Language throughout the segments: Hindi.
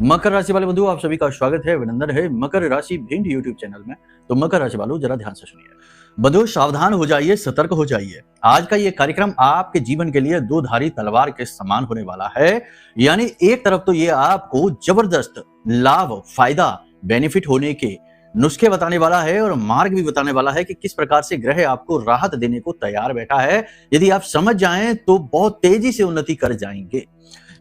मकर राशि वाले बंधु, आप सभी का स्वागत है, अभिनंदन है मकर राशि भिंड यूट्यूब चैनल में। तो मकर राशि वालों, जरा ध्यान से सुनिए। बंधु, सावधान हो जाइए, सतर्क हो जाइए। आज का ये कार्यक्रम आपके जीवन के लिए दो धारी तलवार के समान होने वाला है। यानी एक तरफ तो ये आपको जबरदस्त लाभ, फायदा, बेनिफिट होने के नुस्खे बताने वाला है और मार्ग भी बताने वाला है कि किस प्रकार से ग्रह आपको राहत देने को तैयार बैठा है। यदि आप समझ जाएं तो बहुत तेजी से उन्नति कर जाएंगे।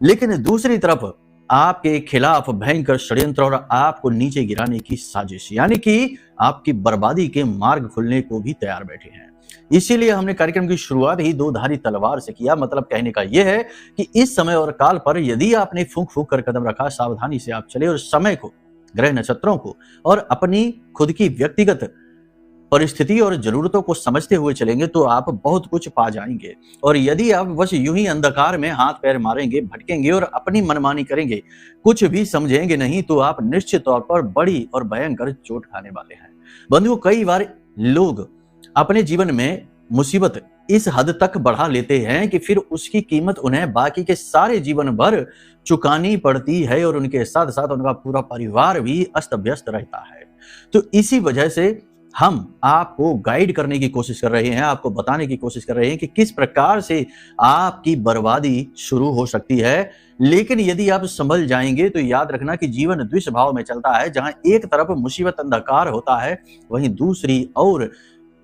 लेकिन दूसरी तरफ आपके खिलाफ भयंकर षड्यंत्र और आपको नीचे गिराने की साजिश, यानी कि आपकी बर्बादी के मार्ग खुलने को भी तैयार बैठे हैं। इसीलिए हमने कार्यक्रम की शुरुआत ही दो धारी तलवार से किया। मतलब कहने का यह है कि इस समय और काल पर यदि आपने फूंक फूंक कर कदम रखा, सावधानी से आप चले और समय को, ग्रह नक्षत्रों को और अपनी खुद की व्यक्तिगत परिस्थिति और जरूरतों को समझते हुए चलेंगे तो आप बहुत कुछ पा जाएंगे। और यदि आप बस यूं ही अंधकार में हाथ पैर मारेंगे, भटकेंगे और अपनी मनमानी करेंगे, कुछ भी समझेंगे नहीं, तो आप निश्चित तौर पर बड़ी और भयंकर चोट खाने वाले हैं। बंधुओं, कई बार लोग अपने जीवन में मुसीबत इस हद तक बढ़ा लेते हैं कि फिर उसकी कीमत उन्हें बाकी के सारे जीवन भर चुकानी पड़ती है और उनके साथ साथ उनका पूरा परिवार भी अस्त व्यस्त रहता है। तो इसी वजह से हम आपको गाइड करने की कोशिश कर रहे हैं, आपको बताने की कोशिश कर रहे हैं कि किस प्रकार से आपकी बर्बादी शुरू हो सकती है। लेकिन यदि आप संभल जाएंगे तो याद रखना कि जीवन द्विस्वभाव में चलता है। जहां एक तरफ मुसीबत अंधकार होता है, वहीं दूसरी ओर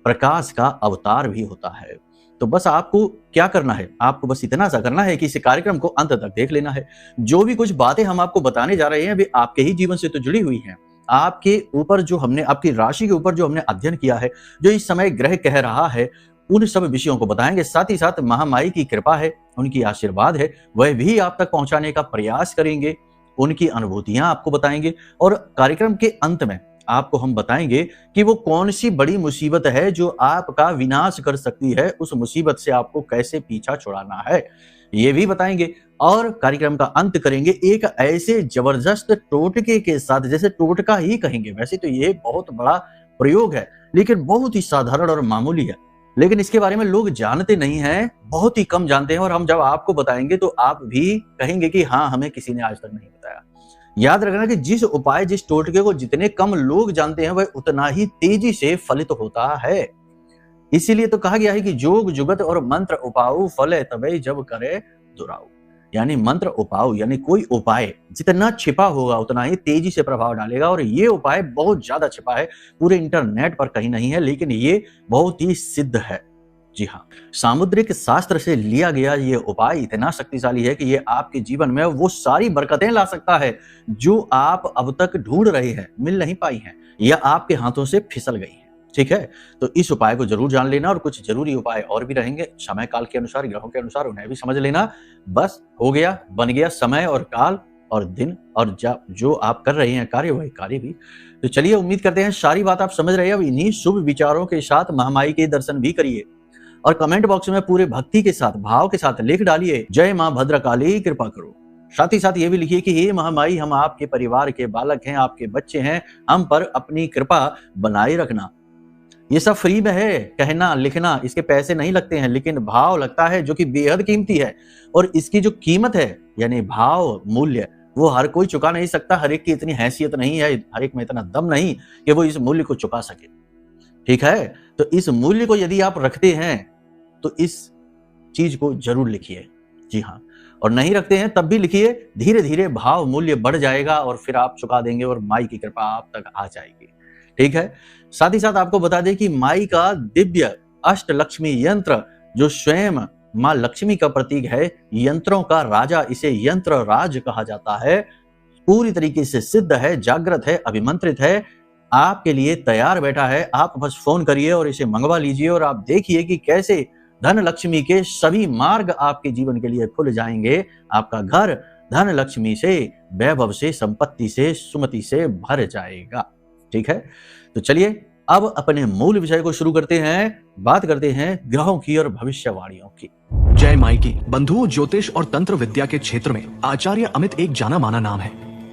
प्रकाश का अवतार भी होता है। तो बस आपको क्या करना है, आपको बस इतना सा करना है कि इस कार्यक्रम को अंत तक देख लेना है। जो भी कुछ बातें हम आपको बताने जा रहे हैं वे आपके ही जीवन से तो जुड़ी हुई हैं। आपके ऊपर जो हमने, आपकी राशि के ऊपर जो हमने अध्ययन किया है, जो इस समय ग्रह कह रहा है, उन सब विषयों को बताएंगे। साथ ही साथ महामाई की कृपा है, उनकी आशीर्वाद है, वह भी आप तक पहुंचाने का प्रयास करेंगे। उनकी अनुभूतियां आपको बताएंगे और कार्यक्रम के अंत में आपको हम बताएंगे कि वो कौन सी बड़ी मुसीबत है जो आपका विनाश कर सकती है। उस मुसीबत से आपको कैसे पीछा छुड़ाना है, ये भी बताएंगे। और कार्यक्रम का अंत करेंगे एक ऐसे जबरदस्त टोटके के साथ, जैसे टोटका ही कहेंगे। वैसे तो ये बहुत बड़ा प्रयोग है, लेकिन बहुत ही साधारण और मामूली है। लेकिन इसके बारे में लोग जानते नहीं हैं, बहुत ही कम जानते हैं। और हम जब आपको बताएंगे तो आप भी कहेंगे कि हाँ, हमें किसी ने आज तक नहीं बताया। याद रखना कि जिस उपाय, जिस टोटके को जितने कम लोग जानते हैं, वह उतना ही तेजी से फलित होता है। इसीलिए तो कहा गया है कि जोग जुगत और मंत्र उपाऊ, फले तबे जब करे दुराऊ। यानी मंत्र उपाऊ, यानी कोई उपाय जितना छिपा होगा उतना ही तेजी से प्रभाव डालेगा। और ये उपाय बहुत ज्यादा छिपा है, पूरे इंटरनेट पर कहीं नहीं है, लेकिन ये बहुत ही सिद्ध है। जी हाँ, सामुद्रिक शास्त्र से लिया गया ये उपाय इतना शक्तिशाली है कि ये आपके जीवन में वो सारी बरकतें ला सकता है जो आप अब तक ढूंढ रहे हैं, मिल नहीं पाई हैं या आपके हाथों से फिसल गई हैं। ठीक है, तो इस उपाय को जरूर जान लेना। और कुछ जरूरी उपाय और भी रहेंगे, समय काल के अनुसार, ग्रहों के अनुसार, उन्हें भी समझ लेना। बस हो गया, बन गया समय और काल और दिन और जो आप कर रहे हैं कार्य, वही कार्य भी। तो चलिए, उम्मीद करते हैं सारी बात आप समझ रहे हैं। अब इन्हीं शुभ विचारों के साथ महामाई के दर्शन भी करिए और कमेंट बॉक्स में पूरे भक्ति के साथ, भाव के साथ लिख डालिए, जय मां भद्रकाली कृपा करो। साथ ही साथ ये भी लिखिए कि हे महामाई, हम आपके परिवार के बालक हैं, आपके बच्चे हैं, हम पर अपनी कृपा बनाए रखना। ये सब फ्री में है, कहना लिखना, इसके पैसे नहीं लगते हैं, लेकिन भाव लगता है जो कि बेहद कीमती है। और इसकी जो कीमत है, यानी भाव मूल्य, वो हर कोई चुका नहीं सकता। हर एक की इतनी हैसियत नहीं है, हर एक में इतना दम नहीं कि वो इस मूल्य को चुका सके। ठीक है, तो इस मूल्य को यदि आप रखते हैं तो इस चीज को जरूर लिखिए। जी हाँ, और नहीं रखते हैं तब भी लिखिए। धीरे धीरे भाव मूल्य बढ़ जाएगा और फिर आप चुका देंगे और माई की कृपा आप तक आ जाएगी। ठीक है, साथ ही साथ आपको बता दें कि माई का दिव्य अष्टलक्ष्मी यंत्र, जो स्वयं मां लक्ष्मी का प्रतीक है, यंत्रों का राजा, इसे यंत्र राज कहा जाता है, पूरी तरीके से सिद्ध है, जागृत है, अभिमंत्रित है, आपके लिए तैयार बैठा है। आप बस फोन करिए और इसे मंगवा लीजिए और आप देखिए कि कैसे धन लक्ष्मी के सभी मार्ग आपके जीवन के लिए खुल जाएंगे। आपका घर धन लक्ष्मी से, वैभव से, संपत्ति से, सुमति से भर जाएगा। ठीक है, तो चलिए अब अपने मूल विषय को शुरू करते हैं। बात करते हैं ग्रहों की और भविष्यवाणियों की। जय माई की। बंधुओं, ज्योतिष और तंत्र विद्या के क्षेत्र में आचार्य अमित एक जाना माना नाम है।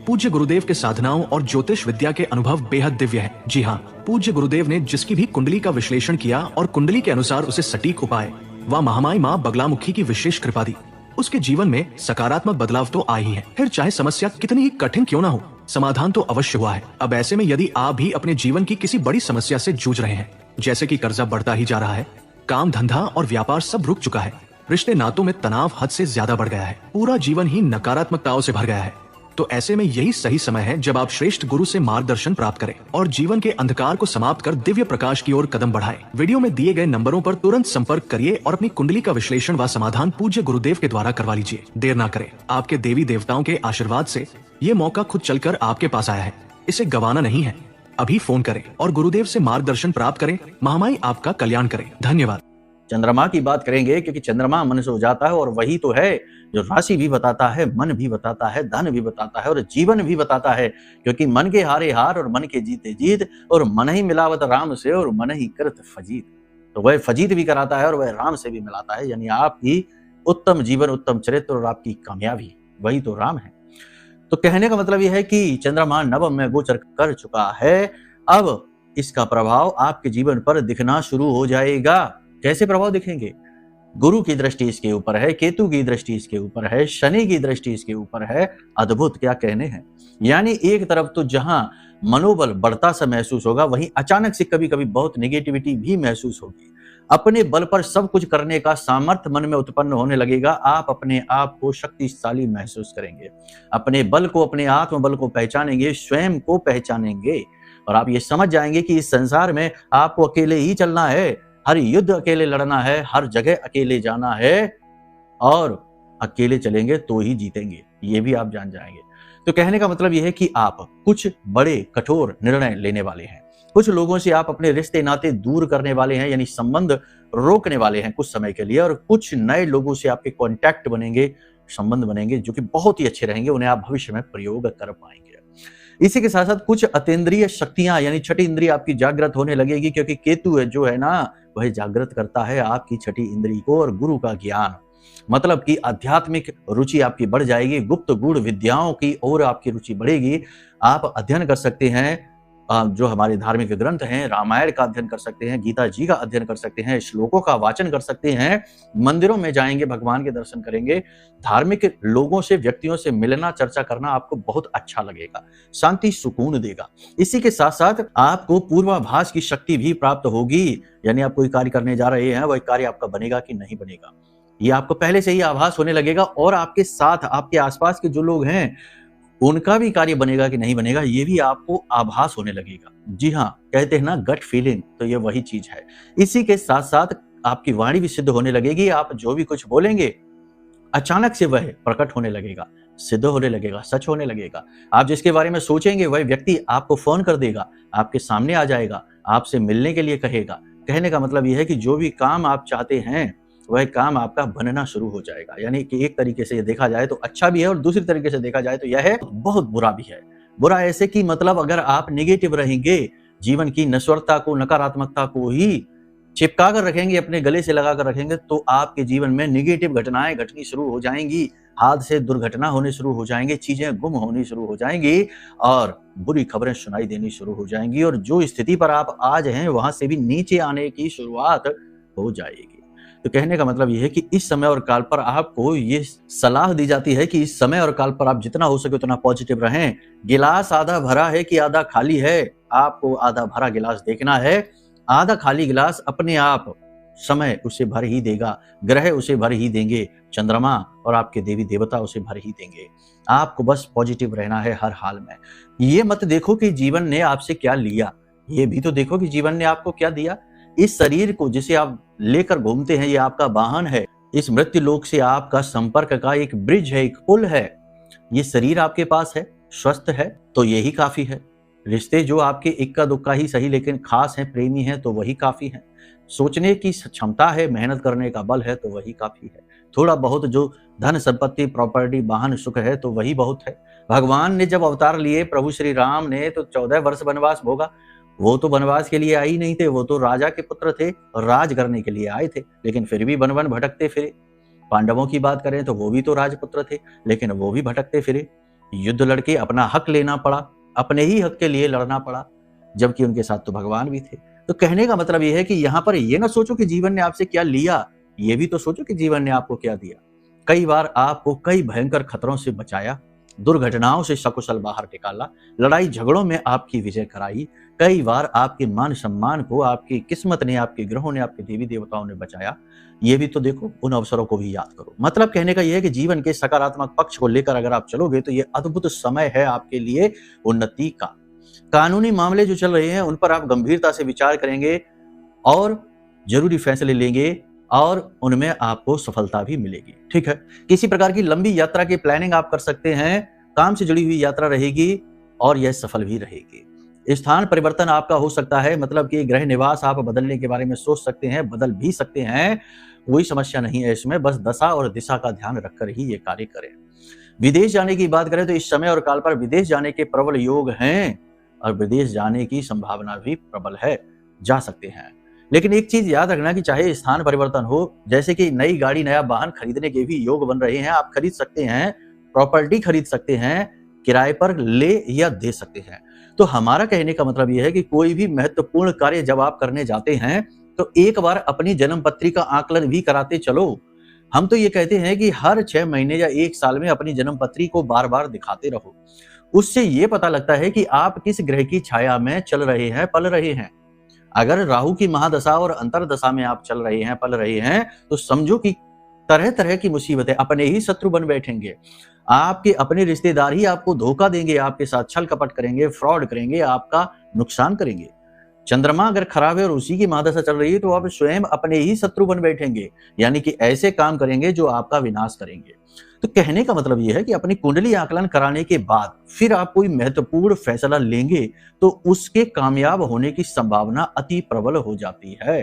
पूज्य गुरुदेव के साधनाओं और ज्योतिष विद्या के अनुभव बेहद दिव्य है। जी हाँ, पूज्य गुरुदेव ने जिसकी भी कुंडली का विश्लेषण किया और कुंडली के अनुसार उसे सटीक उपाय व महामाई माँ बगलामुखी की विशेष कृपा दी। उसके जीवन में सकारात्मक बदलाव तो आए ही है। फिर चाहे समस्या कितनी ही कठिन क्यों ना हो, समाधान तो अवश्य हुआ है। अब ऐसे में यदि आप भी अपने जीवन की किसी बड़ी समस्या से जूझ रहे हैं, जैसे कि कर्जा बढ़ता ही जा रहा है, काम धंधा और व्यापार सब रुक चुका है, रिश्ते नातों में तनाव हद से ज्यादा बढ़ गया है, पूरा जीवन ही नकारात्मकताओं से भर गया है, तो ऐसे में यही सही समय है जब आप श्रेष्ठ गुरु से मार्गदर्शन प्राप्त करें और जीवन के अंधकार को समाप्त कर दिव्य प्रकाश की ओर कदम बढ़ाएं। वीडियो में दिए गए नंबरों पर तुरंत संपर्क करिए और अपनी कुंडली का विश्लेषण व समाधान पूज्य गुरुदेव के द्वारा करवा लीजिए। देर ना करें, आपके देवी देवताओं के आशीर्वाद से ये मौका खुद चलकर आपके पास आया है, इसे गंवाना नहीं है। अभी फोन करें और गुरुदेव से मार्गदर्शन प्राप्त करें। महामाई आपका कल्याण करे। धन्यवाद। चंद्रमा की बात करेंगे क्योंकि चंद्रमा मन से उजाता है और वही तो है जो राशि भी बताता है, मन भी बताता है, धन भी बताता है और जीवन भी बताता है, क्योंकि मन के हारे हार और मन के जीते जीत और मन ही मिलावत राम से और मन ही करत फजीत। तो वह फजीत भी कराता है और वह राम से भी मिलाता है, यानी आपकी उत्तम जीवन, उत्तम चरित्र और आपकी कामयाबी वही तो राम है। तो कहने का मतलब यह है कि चंद्रमा नवम में गोचर कर चुका है, अब इसका प्रभाव आपके जीवन पर दिखना शुरू हो जाएगा। कैसे प्रभाव दिखेंगे? गुरु की दृष्टि इसके ऊपर है, केतु की दृष्टि इसके ऊपर है, शनि की दृष्टि इसके ऊपर है। अद्भुत क्या कहने हैं। यानी एक तरफ तो जहां मनोबल बढ़ता सा महसूस होगा, वहीं अचानक से कभी कभी बहुत नेगेटिविटी भी महसूस होगी। अपने बल पर सब कुछ करने का सामर्थ्य मन में उत्पन्न होने लगेगा। आप अपने आप को शक्तिशाली महसूस करेंगे, अपने बल को, अपने आत्मबल को पहचानेंगे, स्वयं को पहचानेंगे और आप ये समझ जाएंगे कि इस संसार में आपको अकेले ही चलना है, हर युद्ध अकेले लड़ना है, हर जगह अकेले जाना है और अकेले चलेंगे तो ही जीतेंगे, ये भी आप जान जाएंगे। तो कहने का मतलब यह है कि आप कुछ बड़े कठोर निर्णय लेने वाले हैं। कुछ लोगों से आप अपने रिश्ते नाते दूर करने वाले हैं, यानी संबंध रोकने वाले हैं कुछ समय के लिए, और कुछ नए लोगों से आपके कॉन्टैक्ट बनेंगे, संबंध बनेंगे जो कि बहुत ही अच्छे रहेंगे, उन्हें आप भविष्य में प्रयोग कर पाएंगे। इसी के साथ साथ कुछ अतीन्द्रिय शक्तियां यानी छठी इंद्रिय आपकी जागृत होने लगेगी, क्योंकि केतु है जो है ना, वह जागृत करता है आपकी छठी इंद्रिय को और गुरु का ज्ञान, मतलब कि आध्यात्मिक रुचि आपकी बढ़ जाएगी, गुप्त गूढ़ विद्याओं की ओर आपकी रुचि बढ़ेगी। आप अध्ययन कर सकते हैं, जो हमारे धार्मिक ग्रंथ हैं, रामायण का अध्ययन कर सकते हैं, गीता जी का अध्ययन कर सकते हैं, श्लोकों का वाचन कर सकते हैं, मंदिरों में जाएंगे, भगवान के दर्शन करेंगे, धार्मिक लोगों से, व्यक्तियों से मिलना, चर्चा करना आपको बहुत अच्छा लगेगा, शांति सुकून देगा। इसी के साथ साथ आपको पूर्वाभास की शक्ति भी प्राप्त होगी, यानी आप कोई कार्य करने जा रहे हैं, वह कार्य आपका बनेगा कि नहीं बनेगा, ये आपको पहले से ही आभास होने लगेगा, और आपके साथ आपके आसपास के जो लोग हैं उनका भी कार्य बनेगा कि नहीं बनेगा, ये भी आपको आभास होने लगेगा। जी हाँ, कहते हैं ना गट फीलिंग, तो ये वही चीज है। इसी के साथ साथ आपकी वाणी भी सिद्ध होने लगेगी, आप जो भी कुछ बोलेंगे अचानक से वह प्रकट होने लगेगा, सिद्ध होने लगेगा, सच होने लगेगा। आप जिसके बारे में सोचेंगे वह व्यक्ति आपको फोन कर देगा, आपके सामने आ जाएगा, आपसे मिलने के लिए कहेगा। कहने का मतलब यह है कि जो भी काम आप चाहते हैं वह काम आपका बनना शुरू हो जाएगा। यानी कि एक तरीके से ये देखा जाए तो अच्छा भी है और दूसरी तरीके से देखा जाए तो यह है बहुत बुरा भी है। बुरा ऐसे कि मतलब अगर आप नेगेटिव रहेंगे, जीवन की नश्वरता को, नकारात्मकता को ही चिपका कर रखेंगे, अपने गले से लगा कर रखेंगे, तो आपके जीवन में नेगेटिव घटनाएं घटनी शुरू हो जाएंगी, हादसे, दुर्घटना होने शुरू हो जाएंगे, चीजें गुम होनी शुरू हो जाएंगी और बुरी खबरें सुनाई देनी शुरू हो जाएंगी, और जो स्थिति पर आप आज हैं वहां से भी नीचे आने की शुरुआत हो जाएगी। तो कहने का मतलब यह है कि इस समय और काल पर आपको ये सलाह दी जाती है कि इस समय और काल पर आप जितना हो सके उतना पॉजिटिव रहें। गिलास आधा भरा है कि आधा खाली है, आपको आधा भरा गिलास देखना है। आधा खाली गिलास अपने आप समय उसे भर ही देगा, ग्रह उसे भर ही देंगे, चंद्रमा और आपके देवी देवता उसे भर ही देंगे। आपको बस पॉजिटिव रहना है हर हाल में। ये मत देखो कि जीवन ने आपसे क्या लिया, ये भी तो देखो कि जीवन ने आपको क्या दिया। इस शरीर को जिसे आप लेकर घूमते हैं, ये आपका वाहन है, इस मृत्यु लोक से आपका संपर्क का एक ब्रिज है, एक पुल है। ये शरीर आपके पास है, स्वस्थ है तो यही काफी है। रिश्ते जो आपके इक्का दुक्का ही सही लेकिन खास हैं, प्रेमी हैं, तो वही काफी है। सोचने की क्षमता है, मेहनत करने का बल है, तो वही काफी है। थोड़ा बहुत जो धन संपत्ति, प्रॉपर्टी, वाहन, सुख है, तो वही बहुत है। भगवान ने जब अवतार लिए, प्रभु श्री राम ने तो 14 वर्ष वनवास भोगा। वो तो वनवास के लिए आए ही नहीं थे, वो तो राजा के पुत्र थे और राज करने के लिए आए थे, लेकिन फिर भी वन वन भटकते फिरे। पांडवों की बात करें तो वो भी तो राजपुत्र थे, लेकिन वो भी भटकते फिरे। युद्ध लड़के अपना हक लेना पड़ा, अपने ही हक के लिए लड़ना पड़ा, जबकि उनके साथ तो भगवान भी थे। तो कहने का मतलब यह है कि यहाँ पर ये ना सोचो कि जीवन ने आपसे क्या लिया, ये भी तो सोचो कि जीवन ने आपको क्या दिया। कई बार आपको कई भयंकर खतरों से बचाया, दुर्घटनाओं से सकुशल बाहर निकाला, लड़ाई झगड़ों में आपकी विजय कराई। कई बार आपके मान सम्मान को आपकी किस्मत ने, आपके ग्रहों ने, आपके देवी देवताओं ने बचाया। ये भी तो देखो, उन अवसरों को भी याद करो। मतलब कहने का यह है कि जीवन के सकारात्मक पक्ष को लेकर अगर आप चलोगे तो ये अद्भुत समय है आपके लिए उन्नति का। कानूनी मामले जो चल रहे हैं उन पर आप गंभीरता से विचार करेंगे और जरूरी फैसले लेंगे और उनमें आपको सफलता भी मिलेगी। ठीक है, किसी प्रकार की लंबी यात्रा की प्लानिंग आप कर सकते हैं, काम से जुड़ी हुई यात्रा रहेगी और यह सफल भी रहेगी। स्थान परिवर्तन आपका हो सकता है, मतलब कि गृह निवास आप बदलने के बारे में सोच सकते हैं, बदल भी सकते हैं, कोई समस्या नहीं है इसमें, बस दशा और दिशा का ध्यान रखकर ही ये कार्य करें। विदेश जाने की बात करें तो इस समय और काल पर विदेश जाने के प्रबल योग हैं और विदेश जाने की संभावना भी प्रबल है, जा सकते हैं। लेकिन एक चीज याद रखना कि चाहे स्थान परिवर्तन हो, जैसे कि नई गाड़ी, नया वाहन खरीदने के भी योग बन रहे हैं, आप खरीद सकते हैं, प्रॉपर्टी खरीद सकते हैं, किराए पर ले या दे सकते हैं। तो हमारा कहने का मतलब यह है कि कोई भी महत्वपूर्ण कार्य जब आप करने जाते हैं तो एक बार अपनी जन्म पत्री का आकलन भी कराते चलो। हम तो ये कहते हैं कि हर 6 महीने या 1 साल में अपनी जन्म पत्री को बार बार दिखाते रहो। उससे ये पता लगता है कि आप किस ग्रह की छाया में चल रहे हैं, पल रहे हैं। अगर राहु की महादशा और अंतरदशा में आप चल रहे हैं, पल रहे हैं, तो समझो कि तरह तरह की मुसीबतें, अपने ही शत्रु बन बैठेंगे। आपके अपने रिश्तेदार ही आपको धोखा देंगे, आपके साथ छल कपट करेंगे, फ्रॉड करेंगे, आपका नुकसान करेंगे। चंद्रमा अगर खराब है और उसी की महादशा चल रही है तो आप स्वयं अपने ही शत्रु बन बैठेंगे, यानी कि ऐसे काम करेंगे जो आपका विनाश करेंगे। तो कहने का मतलब यह है कि अपनी कुंडली आकलन कराने के बाद फिर आप कोई महत्वपूर्ण फैसला लेंगे तो उसके कामयाब होने की संभावना अति प्रबल हो जाती है।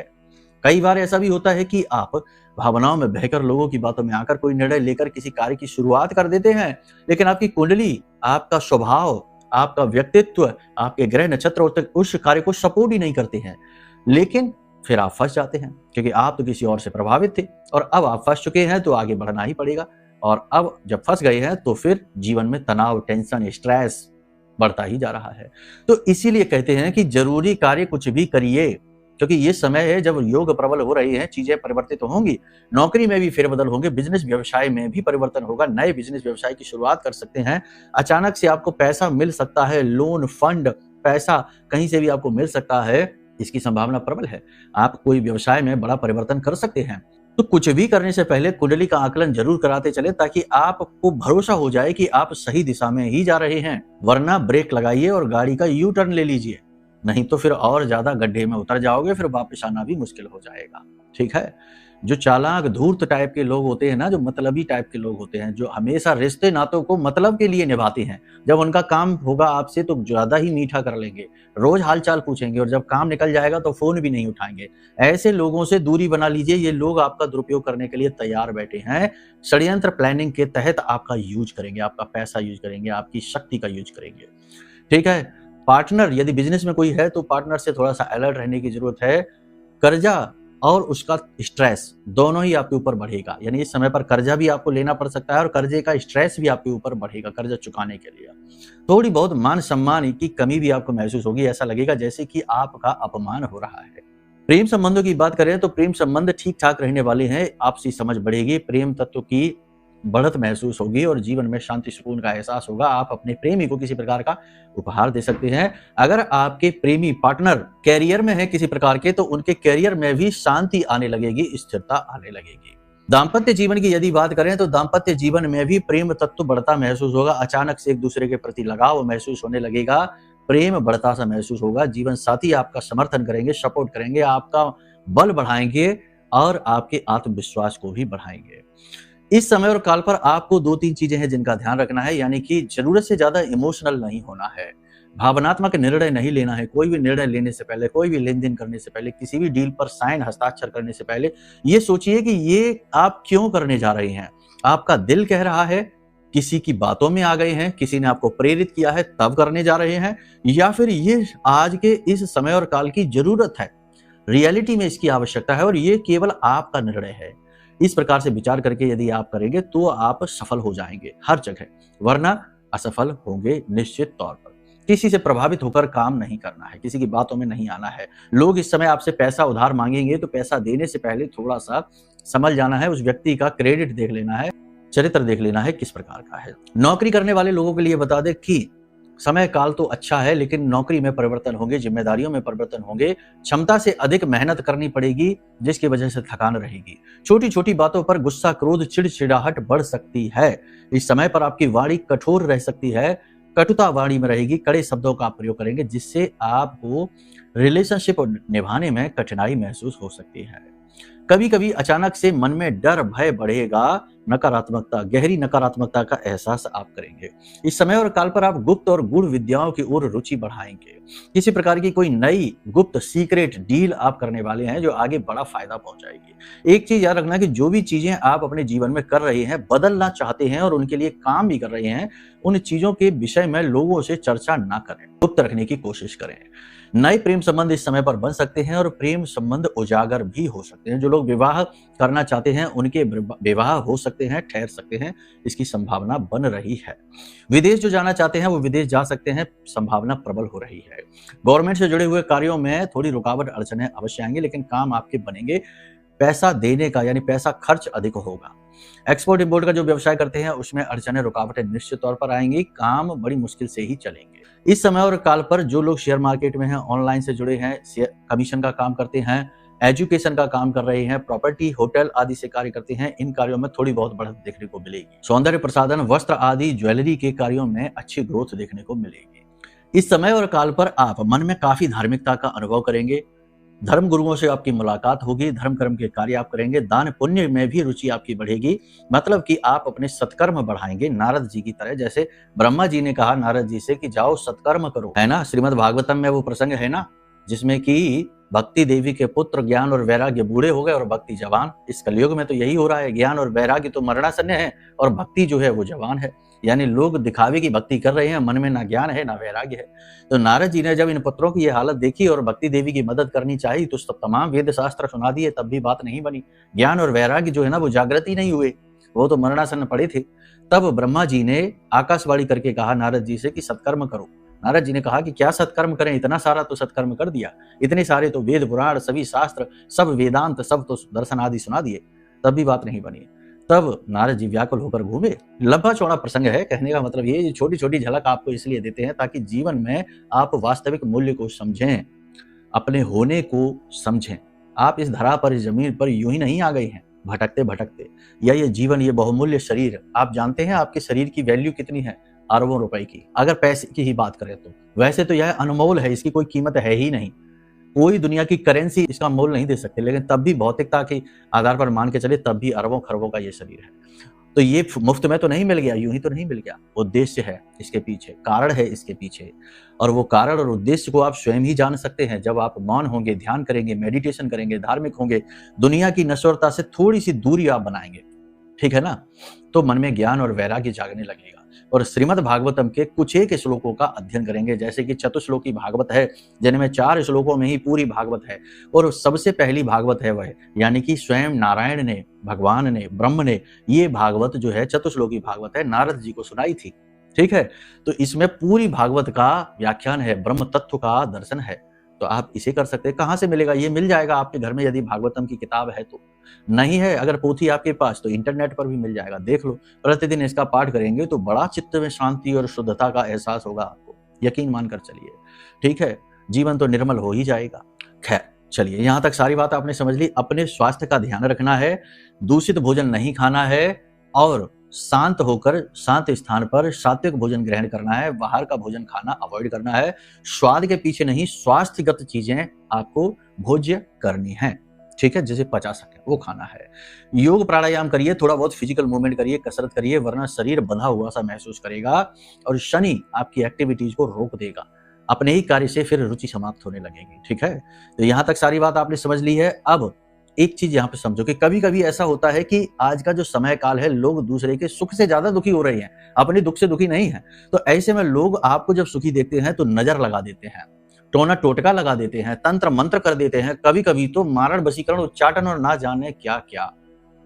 कई बार ऐसा भी होता है कि आप भावनाओं में बहकर लोगों की बातों में आकर कोई निर्णय लेकर किसी कार्य की शुरुआत कर देते हैं, लेकिन आपकी कुंडली, आपका स्वभाव, आपका व्यक्तित्व, आपके ग्रह नक्षत्र उस कार्य को सपोर्ट ही नहीं करते हैं। लेकिन फिर आप फंस जाते हैं, क्योंकि आप तो किसी और से प्रभावित थे और अब आप फंस चुके हैं तो आगे बढ़ना ही पड़ेगा। और अब जब फंस गए हैं तो फिर जीवन में तनाव, टेंशन, स्ट्रेस बढ़ता ही जा रहा है। तो इसीलिए कहते हैं कि जरूरी कार्य कुछ भी करिए, क्योंकि ये समय है जब योग प्रबल हो रही हैं, चीजें परिवर्तित तो होंगी, नौकरी में भी फेरबदल होंगे, बिजनेस व्यवसाय में भी परिवर्तन होगा, नए बिजनेस व्यवसाय की शुरुआत कर सकते हैं। अचानक से आपको पैसा मिल सकता है, लोन, फंड, पैसा कहीं से भी आपको मिल सकता है, इसकी संभावना प्रबल है। आप कोई व्यवसाय में बड़ा परिवर्तन कर सकते हैं। तो कुछ भी करने से पहले कुंडली का आकलन जरूर कराते चले, ताकि आपको भरोसा हो जाए कि आप सही दिशा में ही जा रहे हैं। वरना ब्रेक लगाइए और गाड़ी का यू टर्न ले लीजिए, नहीं तो फिर और ज्यादा गड्ढे में उतर जाओगे, फिर वापस आना भी मुश्किल हो जाएगा। ठीक है, जो चालाक धूर्त टाइप के लोग होते हैं ना, जो मतलबी टाइप के लोग होते हैं, जो हमेशा रिश्ते नातों को मतलब के लिए निभाते हैं, जब उनका काम होगा आपसे तो ज्यादा ही मीठा कर लेंगे, रोज हालचाल पूछेंगे और जब काम निकल जाएगा तो फोन भी नहीं उठाएंगे। ऐसे लोगों से दूरी बना लीजिए। ये लोग आपका दुरुपयोग करने के लिए तैयार बैठे हैं, षड्यंत्र प्लानिंग के तहत आपका यूज करेंगे, आपका पैसा यूज करेंगे, आपकी शक्ति का यूज करेंगे। ठीक है, पार्टनर यदि बिजनेस में कोई है तो पार्टनर से थोड़ा सा अलर्ट रहने की जरूरत है। कर्जा और उसका स्ट्रेस दोनों ही आपके ऊपर बढ़ेगा, यानी इस समय पर कर्जा भी आपको लेना पड़ सकता है और कर्जे का स्ट्रेस भी आपके ऊपर बढ़ेगा। कर्जा चुकाने के लिए थोड़ी बहुत मान सम्मान की कमी भी आपको महसूस होगी, ऐसा लगेगा जैसे कि आपका अपमान हो रहा है। प्रेम संबंधों की बात करें तो प्रेम संबंध ठीक ठाक रहने वाले हैं, आपसी समझ बढ़ेगी, प्रेम तत्व की बढ़त महसूस होगी और जीवन में शांति सुकून का एहसास होगा। आप अपने प्रेमी को किसी प्रकार का उपहार दे सकते हैं। अगर आपके प्रेमी पार्टनर कैरियर में है किसी प्रकार के, तो उनके कैरियर में भी शांति आने लगेगी, स्थिरता आने लगेगी। दाम्पत्य जीवन की यदि बात करें तो दाम्पत्य जीवन में भी प्रेम तत्व बढ़ता महसूस होगा। अचानक से एक दूसरे के प्रति लगाव महसूस होने लगेगा, प्रेम बढ़ता सा महसूस होगा। जीवन साथी आपका समर्थन करेंगे, सपोर्ट करेंगे, आपका बल बढ़ाएंगे और आपके आत्मविश्वास को भी बढ़ाएंगे। इस समय और काल पर आपको 2-3 चीजें हैं जिनका ध्यान रखना है, यानी कि जरूरत से ज्यादा इमोशनल नहीं होना है, भावनात्मक निर्णय नहीं लेना है। कोई भी निर्णय लेने से पहले, कोई भी लेन देन करने से पहले, किसी भी डील पर साइन हस्ताक्षर करने से पहले ये सोचिए कि ये आप क्यों करने जा रहे हैं। आपका दिल कह रहा है, किसी की बातों में आ गए हैं, किसी ने आपको प्रेरित किया है तब करने जा रहे हैं, या फिर ये आज के इस समय और काल की जरूरत है, रियलिटी में इसकी आवश्यकता है और ये केवल आपका निर्णय है। इस प्रकार से विचार करके यदि आप करेंगे तो आप सफल हो जाएंगे हर जगह, वरना असफल होंगे निश्चित तौर पर। किसी से प्रभावित होकर काम नहीं करना है, किसी की बातों में नहीं आना है। लोग इस समय आपसे पैसा उधार मांगेंगे तो पैसा देने से पहले थोड़ा सा समझ जाना है, उस व्यक्ति का क्रेडिट देख लेना है। चरित्र देख लेना है किस प्रकार का है। नौकरी करने वाले लोगों के लिए बता दें कि समय काल तो अच्छा है, लेकिन नौकरी में परिवर्तन होंगे, जिम्मेदारियों में परिवर्तन होंगे, क्षमता से अधिक मेहनत करनी पड़ेगी, जिसकी वजह से थकान रहेगी। छोटी छोटी बातों पर गुस्सा, क्रोध, चिड़चिड़ाहट बढ़ सकती है। इस समय पर आपकी वाणी कठोर रह सकती है, कटुता वाणी में रहेगी, कड़े शब्दों का आप प्रयोग करेंगे, जिससे आपको रिलेशनशिप निभाने में कठिनाई महसूस हो सकती है। कभी कभी अचानक से मन में डर, भय बढ़ेगा, नकारात्मकता, गहरी नकारात्मकता का एहसास आप करेंगे। इस समय और काल पर आप गुप्त और गूढ़ विद्याओं की ओर रुचि बढ़ाएंगे। किसी प्रकार की कोई नई गुप्त सीक्रेट डील आप करने वाले हैं जो आगे बड़ा फायदा पहुंचाएगी। एक चीज याद रखना कि जो भी चीजें आप अपने जीवन में कर रहे हैं, बदलना चाहते हैं और उनके लिए काम भी कर रहे हैं, उन चीजों के विषय में लोगों से चर्चा ना करें, गुप्त रखने की कोशिश करें। नए प्रेम संबंध इस समय पर बन सकते हैं और प्रेम संबंध उजागर भी हो सकते हैं। जो लोग विवाह करना चाहते हैं उनके विवाह हो सकते हैं, ठहर सकते हैं, इसकी संभावना बन रही है। विदेश जो जाना चाहते हैं वो विदेश जा सकते हैं, संभावना प्रबल हो रही है। गवर्नमेंट से जुड़े हुए कार्यों में थोड़ी रुकावट, अड़चने अवश्य आएंगे, लेकिन काम आपके बनेंगे। पैसा देने का यानी पैसा खर्च अधिक होगा। एक्सपोर्ट इंपोर्ट का जो व्यवसाय करते हैं उसमें अड़चने, रुकावटें निश्चित तौर पर आएंगी, काम बड़ी मुश्किल से ही चलेंगे। इस समय और काल पर जो लोग शेयर मार्केट में हैं, ऑनलाइन से जुड़े हैं, कमीशन का काम करते हैं, एजुकेशन का काम कर रहे हैं, प्रॉपर्टी, होटल आदि से कार्य करते हैं, इन कार्यों में थोड़ी बहुत बढ़त देखने को मिलेगी। सौंदर्य प्रसाधन, वस्त्र आदि, ज्वेलरी के कार्यों में अच्छी ग्रोथ देखने को मिलेगी। इस समय और काल पर आप मन में काफी धार्मिकता का अनुभव करेंगे। धर्म गुरुओं से आपकी मुलाकात होगी, धर्म कर्म के कार्य आप करेंगे, दान पुण्य में भी रुचि आपकी बढ़ेगी, मतलब कि आप अपने सत्कर्म बढ़ाएंगे नारद जी की तरह। जैसे ब्रह्मा जी ने कहा नारद जी से कि जाओ सत्कर्म करो, है ना। श्रीमद् भागवतम में वो प्रसंग है ना, जिसमें कि भक्ति देवी के पुत्र ज्ञान और वैराग्य बूढ़े हो गए और भक्ति जवान। इस कलयुग में तो यही हो रहा है, ज्ञान और वैराग्य तो मरणासन्न है और भक्ति जो है वो जवान है। यानी लोग दिखावे की भक्ति कर रहे हैं, मन में ना ज्ञान है ना वैराग्य है। तो नारद जी ने जब इन पुत्रों की ये हालत देखी और भक्ति देवी की मदद करनी चाहिए तो तमाम वेद शास्त्र सुना दिए, तब भी बात नहीं बनी। ज्ञान और वैराग्य जो है ना वो जागृत ही नहीं हुए, वो तो मरणासन्न पड़े थे। तब ब्रह्मा जी ने आकाशवाणी करके कहा नारद जी से कि सत्कर्म करो। नारद जी ने कहा कि क्या सत्कर्म करें, इतना सारा तो सत्कर्म कर दिया, इतने सारे तो वेद पुराण, सभी शास्त्र, सब वेदांत, सब तो दर्शन आदि सुना दिए, तब भी बात नहीं बनी। तब नारद जी व्याकुल होकर घूमे। लंबा चौड़ा प्रसंग है, कहने का मतलब ये छोटी छोटी झलक आपको इसलिए देते हैं ताकि जीवन में आप वास्तविक मूल्य को समझें, अपने होने को समझें। आप इस धरा पर, इस जमीन पर यूं ही नहीं आ गए हैं भटकते भटकते। ये जीवन, ये बहुमूल्य शरीर, आप जानते हैं आपके शरीर की वैल्यू कितनी है? अरबों रुपए की, अगर पैसे की ही बात करें तो। वैसे तो यह अनमोल है, इसकी कोई कीमत है ही नहीं, कोई दुनिया की करेंसी इसका मोल नहीं दे सकते, लेकिन तब भी भौतिकता के आधार पर मान के चले तब भी अरबों खरबों का ये शरीर है। तो ये मुफ्त में तो नहीं मिल गया, यूं ही तो नहीं मिल गया, उद्देश्य है इसके पीछे, कारण है इसके पीछे, और वो कारण और उद्देश्य को आप स्वयं ही जान सकते हैं जब आप मौन होंगे, ध्यान करेंगे, मेडिटेशन करेंगे, धार्मिक होंगे, दुनिया की नश्वरता से थोड़ी सी दूरी आप बनाएंगे, ठीक है ना। तो मन में ज्ञान और वैराग्य जागने लगेगा और श्रीमद् भागवतम के कुछ एक श्लोकों का अध्ययन करेंगे। जैसे कि चतुश्लोकी भागवत है, जिनमें 4 श्लोकों में ही पूरी भागवत है, और सबसे पहली भागवत है वह, यानी कि स्वयं नारायण ने, भगवान ने, ब्रह्म ने ये भागवत जो है चतुश्लोकी भागवत है, नारद जी को सुनाई थी, ठीक है। तो इसमें पूरी भागवत का व्याख्यान है, ब्रह्म तत्व का दर्शन है। तो आप इसे कर सकते हैं। कहाँ से मिलेगा? ये मिल जाएगा आपके घर में, यदि भागवतम की किताब है तो। नहीं है अगर पोथी आपके पास, तो इंटरनेट पर भी मिल जाएगा, देख लो। प्रतिदिन इसका पाठ करेंगे तो बड़ा चित्त में शांति और शुद्धता का एहसास होगा आपको, यकीन मानकर चलिए, ठीक है। जीवन तो निर्मल हो ही जाएगा। खैर चलिए, यहाँ तक सारी बात आपने समझ ली। अपने स्वास्थ्य का ध्यान रखना है, दूषित भोजन नहीं खाना है और शांत होकर शांत स्थान पर सात्विक भोजन ग्रहण करना है। बाहर का भोजन खाना अवॉइड करना है। स्वाद के पीछे नहीं, स्वास्थ्यगत चीजें आपको भोज्य करनी है, ठीक है, जिसे पचा सके वो खाना है। योग प्राणायाम करिए, थोड़ा बहुत फिजिकल मूवमेंट करिए, कसरत करिए, वरना शरीर बंधा हुआ सा महसूस करेगा और शनि आपकी एक्टिविटीज को रोक देगा, अपने ही कार्य से फिर रुचि समाप्त होने लगेगी, ठीक है। तो यहाँ तक सारी बात आपने समझ ली है। अब एक चीज यहाँ पे समझो कि कभी कभी ऐसा होता है कि आज का जो समय काल है, लोग दूसरे के सुख से ज्यादा दुखी हो रहे हैं, अपने दुख से दुखी नहीं है। तो ऐसे में लोग आपको जब सुखी देखते हैं तो नजर लगा देते हैं, टोना टोटका लगा देते हैं, तंत्र मंत्र कर देते हैं, कभी कभी तो मारण, वशीकरण, उच्चाटन और ना जाने क्या क्या।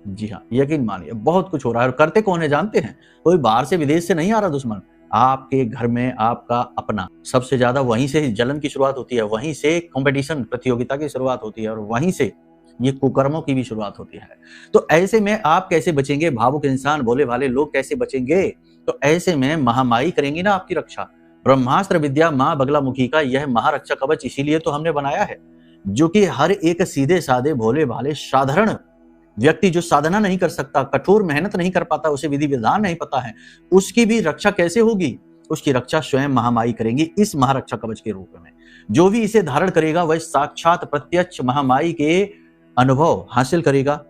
जी हाँ, यकीन मानिए बहुत कुछ हो रहा है। और करते कौन है जानते हैं? कोई बाहर से विदेश से नहीं आ रहा दुश्मन, आपके घर में आपका अपना। सबसे ज्यादा वहीं से जलन की शुरुआत होती है, वहीं से कंपटीशन, प्रतियोगिता की शुरुआत होती है और वहीं से ये कुकर्मों की भी शुरुआत होती है। तो ऐसे में आप कैसे बचेंगे? भावुक इंसान, भोले भाले लोग कैसे बचेंगे? तो ऐसे में महामाई करेंगी ना आपकी रक्षा। ब्रह्मास्त्र विद्या मां बगलामुखी का यह महारक्षा कवच इसीलिए तो हमने बनाया है, जो कि हर एक सीधे साधे भोले भाले साधारण व्यक्ति जो साधना नहीं कर सकता, कठोर मेहनत नहीं कर पाता, उसे विधि विधान नहीं पता है, उसकी भी रक्षा कैसे होगी? उसकी रक्षा स्वयं महामाई करेंगी इस महारक्षा कवच के रूप में। जो भी इसे धारण करेगा वह साक्षात प्रत्यक्ष महामाई के अनुभव हासिल करेगा,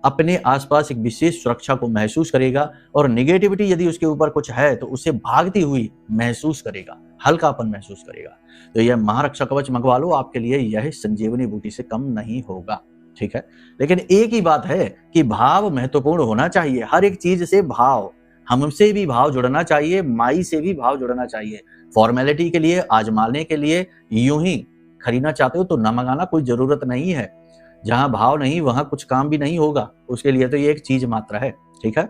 अपने आसपास एक विशेष सुरक्षा को महसूस करेगा और निगेटिविटी यदि उसके ऊपर कुछ है तो उसे भागती हुई महसूस करेगा, हल्कापन महसूस करेगा। तो यह महारक्षा कवच मंगवा लो, आपके लिए यह संजीवनी बूटी से कम नहीं होगा। ठीक है, लेकिन एक ही बात है कि भाव महत्वपूर्ण होना चाहिए। हर एक चीज से भाव, हमसे भी भाव जुड़ना चाहिए, माई से भी भाव जुड़ना चाहिए। फॉर्मेलिटी के लिए, आजमाने के लिए यूं ही खरीदना चाहते हो तो न मंगाना, कोई जरूरत नहीं है। जहां भाव नहीं वहां कुछ काम भी नहीं होगा, उसके लिए तो ये एक चीज मात्र है। ठीक है,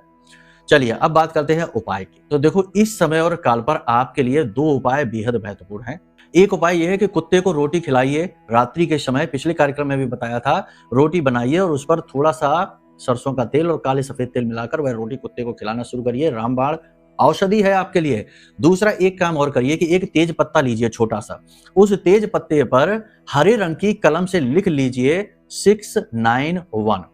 चलिए अब बात करते हैं उपाय की। तो देखो, इस समय और काल पर आपके लिए दो उपाय बेहद महत्वपूर्ण हैं। एक उपाय यह है कि कुत्ते को रोटी खिलाइए रात्रि के समय। पिछले कार्यक्रम में भी बताया था, रोटी बनाइए और उस पर थोड़ा सा सरसों का तेल और काले सफेद तेल मिलाकर वह रोटी कुत्ते को खिलाना शुरू करिए। रामबाण औषधि है आपके लिए। दूसरा एक काम और करिए कि एक तेज पत्ता लीजिए छोटा सा, उस तेज पत्ते पर हरे रंग की कलम से लिख लीजिए 691।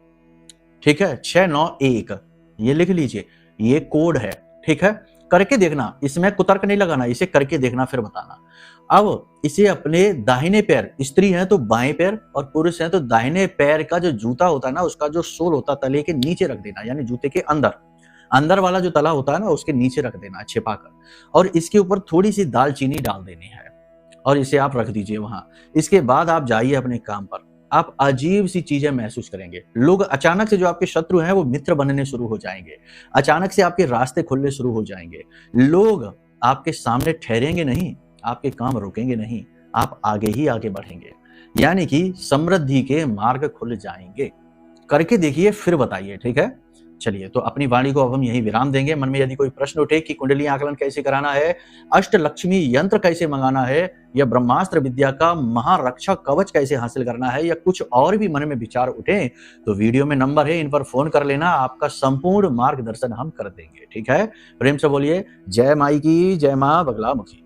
ठीक है, 691 ये लिख लीजिए, ये कोड है। ठीक है, करके देखना, इसमें कुतर्क नहीं लगाना, इसे करके देखना फिर बताना। अब इसे अपने दाहिने पैर, स्त्री है तो बाएं पैर और पुरुष है तो दाहिने पैर का जो जूता होता है ना, उसका जो सोल होता है तले के नीचे रख देना, यानी जूते के अंदर, अंदर वाला जो तला होता है ना उसके नीचे रख देना छिपाकर, और इसके ऊपर थोड़ी सी दालचीनी डाल देनी है और इसे आप रख दीजिए वहां। इसके बाद आप जाइए अपने काम पर। आप अजीब सी चीजें महसूस करेंगे। लोग अचानक से, जो आपके शत्रु हैं वो मित्र बनने शुरू हो जाएंगे। अचानक से आपके रास्ते खुलने शुरू हो जाएंगे। लोग आपके सामने ठहरेंगे नहीं, आपके काम रुकेंगे नहीं, आप आगे ही आगे बढ़ेंगे, यानी कि समृद्धि के मार्ग खुल जाएंगे। करके देखिए फिर बताइए। ठीक है, चलिए तो अपनी वाणी को अब हम यही विराम देंगे। मन में यदि कोई प्रश्न उठे कि कुंडली आकलन कैसे कराना है, अष्टलक्ष्मी यंत्र कैसे मंगाना है, या ब्रह्मास्त्र विद्या का महारक्षा कवच कैसे हासिल करना है, या कुछ और भी मन में विचार उठे, तो वीडियो में नंबर है, इन पर फोन कर लेना, आपका संपूर्ण मार्गदर्शन हम कर देंगे। ठीक है, प्रेम से बोलिए जय माई की, जय मां बगलामुखी।